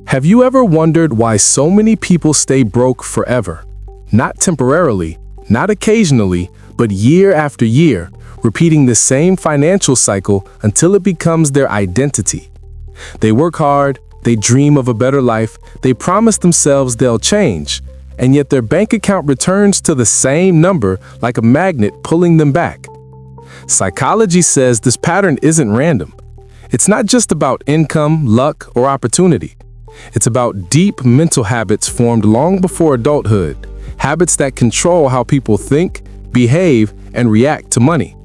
Have you ever wondered why so many people stay broke forever? Not temporarily, not occasionally, but year after year, repeating the same financial cycle until it becomes their identity. They work hard, they dream of a better life, they promise themselves they'll change, and yet their bank account returns to the same number like a magnet pulling them back. Psychology says this pattern isn't random. It's not just about income, luck, or opportunity. It's about deep mental habits formed long before adulthood, habits that control how people think, behave, and react to money.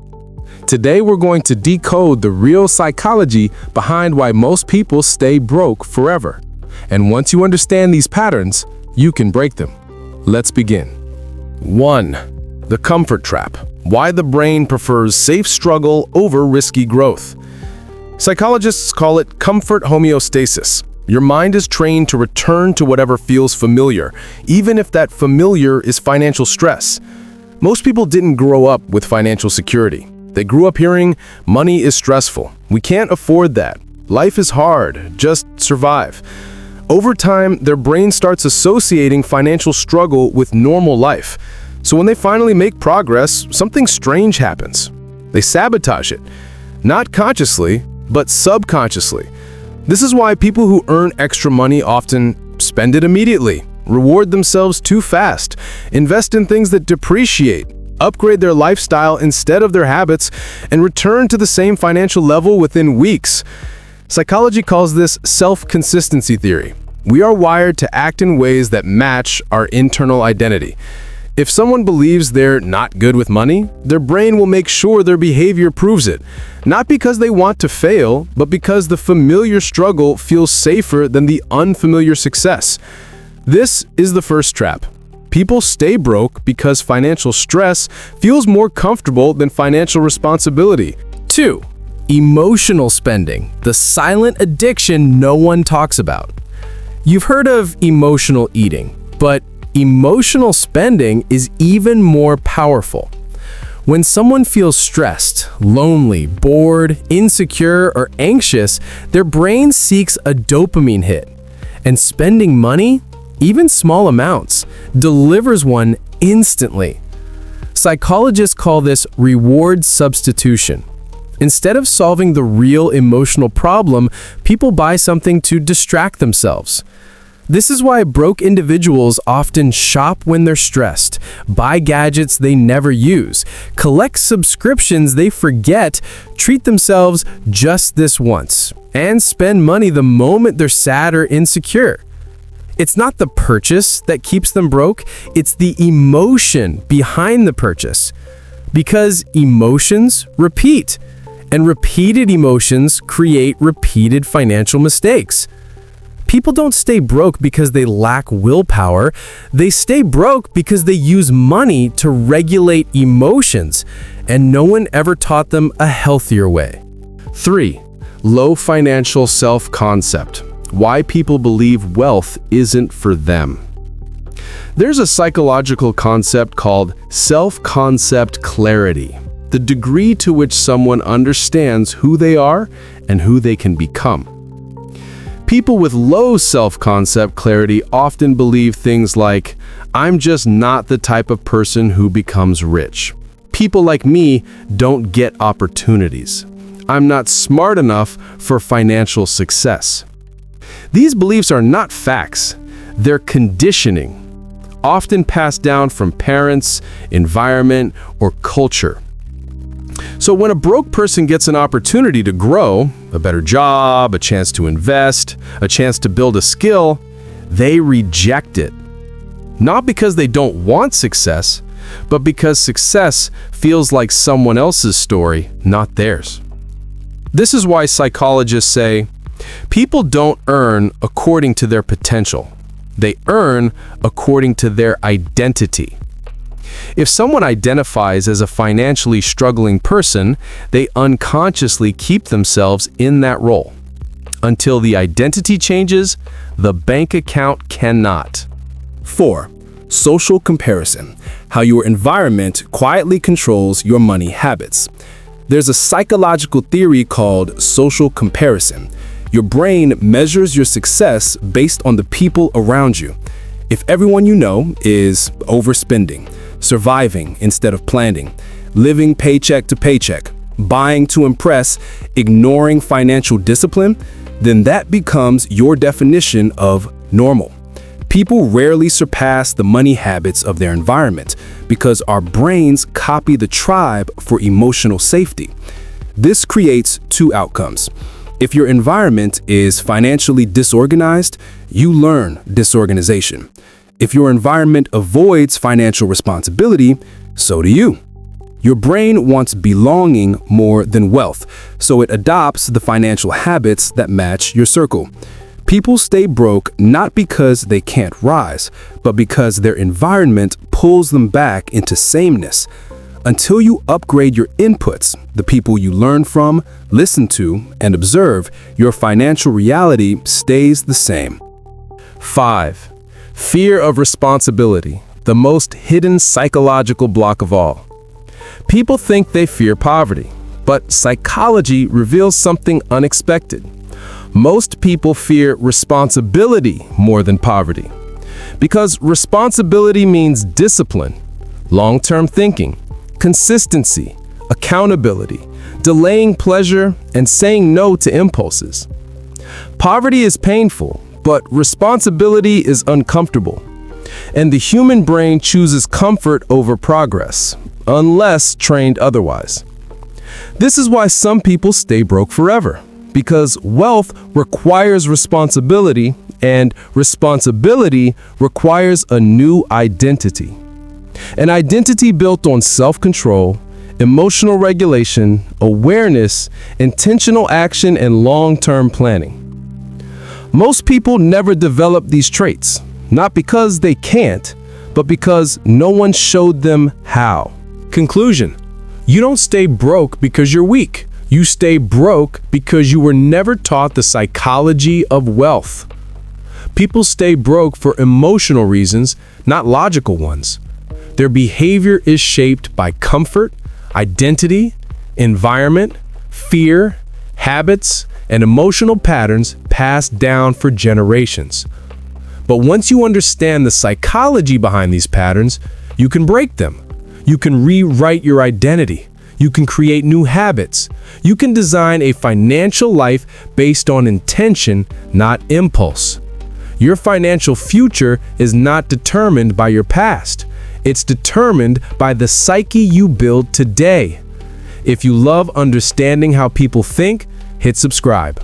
Today, we're going to decode the real psychology behind why most people stay broke forever. And once you understand these patterns, you can break them. Let's begin. 1. The comfort trap. Why the brain prefers safe struggle over risky growth. Psychologists call it comfort homeostasis. Your mind is trained to return to whatever feels familiar, even if that familiar is financial stress. Most people didn't grow up with financial security. They grew up hearing, money is stressful. We can't afford that. Life is hard. Just survive. Over time, their brain starts associating financial struggle with normal life. So when they finally make progress, something strange happens. They sabotage it. Not consciously, but subconsciously. This is why people who earn extra money often spend it immediately, reward themselves too fast, invest in things that depreciate, upgrade their lifestyle instead of their habits, and return to the same financial level within weeks. Psychology calls this self-consistency theory. We are wired to act in ways that match our internal identity. If someone believes they're not good with money, their brain will make sure their behavior proves it. Not because they want to fail, but because the familiar struggle feels safer than the unfamiliar success. This is the first trap. People stay broke because financial stress feels more comfortable than financial responsibility. 2. Emotional spending, the silent addiction no one talks about. You've heard of emotional eating, but emotional spending is even more powerful. When someone feels stressed, lonely, bored, insecure, or anxious, their brain seeks a dopamine hit. And spending money, even small amounts, delivers one instantly. Psychologists call this reward substitution. Instead of solving the real emotional problem, people buy something to distract themselves. This is why broke individuals often shop when they're stressed, buy gadgets they never use, collect subscriptions they forget, treat themselves just this once, and spend money the moment they're sad or insecure. It's not the purchase that keeps them broke, it's the emotion behind the purchase. Because emotions repeat, and repeated emotions create repeated financial mistakes. People don't stay broke because they lack willpower. They stay broke because they use money to regulate emotions, and no one ever taught them a healthier way. 3. Low financial self-concept. Why people believe wealth isn't for them. There's a psychological concept called self-concept clarity, the degree to which someone understands who they are and who they can become. People with low self-concept clarity often believe things like, I'm just not the type of person who becomes rich. People like me don't get opportunities. I'm not smart enough for financial success. These beliefs are not facts. They're conditioning, often passed down from parents, environment, or culture. So when a broke person gets an opportunity to grow, a better job, a chance to invest, a chance to build a skill, they reject it. Not because they don't want success, but because success feels like someone else's story, not theirs. This is why psychologists say, people don't earn according to their potential. They earn according to their identity. If someone identifies as a financially struggling person, they unconsciously keep themselves in that role. Until the identity changes, the bank account cannot. 4. Social comparison, how your environment quietly controls your money habits. There's a psychological theory called social comparison. Your brain measures your success based on the people around you. If everyone you know is overspending, surviving instead of planning, living paycheck to paycheck, buying to impress, ignoring financial discipline, then that becomes your definition of normal. People rarely surpass the money habits of their environment because our brains copy the tribe for emotional safety. This creates two outcomes. If your environment is financially disorganized, you learn disorganization. If your environment avoids financial responsibility, so do you. Your brain wants belonging more than wealth, so it adopts the financial habits that match your circle. People stay broke not because they can't rise, but because their environment pulls them back into sameness. Until you upgrade your inputs, the people you learn from, listen to, and observe, your financial reality stays the same. 5. Fear of responsibility, the most hidden psychological block of all. People think they fear poverty, but psychology reveals something unexpected. Most people fear responsibility more than poverty, because responsibility means discipline, long-term thinking, consistency, accountability, delaying pleasure, and saying no to impulses. Poverty is painful, but responsibility is uncomfortable. And the human brain chooses comfort over progress, unless trained otherwise. This is why some people stay broke forever, because wealth requires responsibility, and responsibility requires a new identity. An identity built on self-control, emotional regulation, awareness, intentional action, and long-term planning. Most people never develop these traits, not because they can't, but because no one showed them how. Conclusion: you don't stay broke because you're weak. You stay broke because you were never taught the psychology of wealth. People stay broke for emotional reasons, not logical ones. Their behavior is shaped by comfort, identity, environment, fear, habits, and emotional patterns passed down for generations. But once you understand the psychology behind these patterns, you can break them. You can rewrite your identity. You can create new habits. You can design a financial life based on intention, not impulse. Your financial future is not determined by your past. It's determined by the psyche you build today. If you love understanding how people think, hit subscribe.